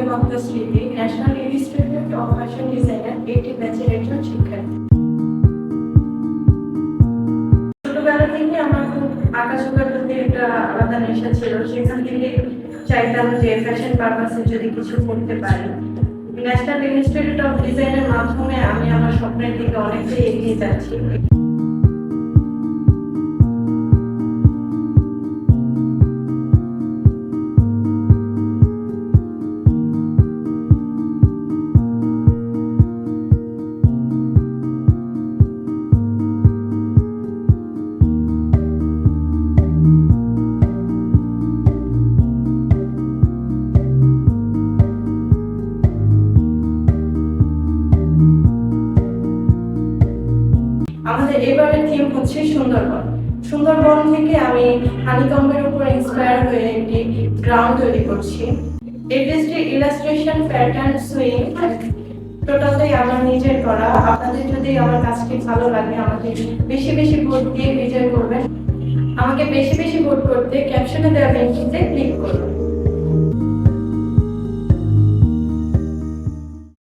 মমতা স্মৃতি, national institute of fashion designer 80 ব্যাচের একজন শিক্ষার্থী। ছোটবেলা থেকে আমার খুব আঁকাঝোঁকার প্রতি একটা আলাদা নেশা ছিল। সেখান থেকে চাইতাম যে ফ্যাশন পারপাসে যদি কিছু করতে পারি। ন্যাশনাল ইনস্টিটিউট অফ ডিজাইনের মাধ্যমে আমি আমার স্বপ্নের দিকে অনেকটাই এগিয়ে যাচ্ছি। আমাদের এবারের থিম হচ্ছে সুন্দরবন। সুন্দরবন থেকে আমি হানিকম্বের উপর ইন্সপায়ার হয়ে একটি গ্রাউন্ড তৈরি করছি। এই ড্রেসটি ইলাস্ট্রেশন, প্যাটার্ন, সুইং টোটালটাই আমার নিজের করা। আপনাদের যদি আমার কাজটি ভালো লাগে আমাকে বেশি বেশি ভোট দিয়ে বিজয় করবেন। আমাকে বেশি বেশি ভোট করতে ক্যাপশনে দেওয়া লিঙ্কটিতে ক্লিক করুন।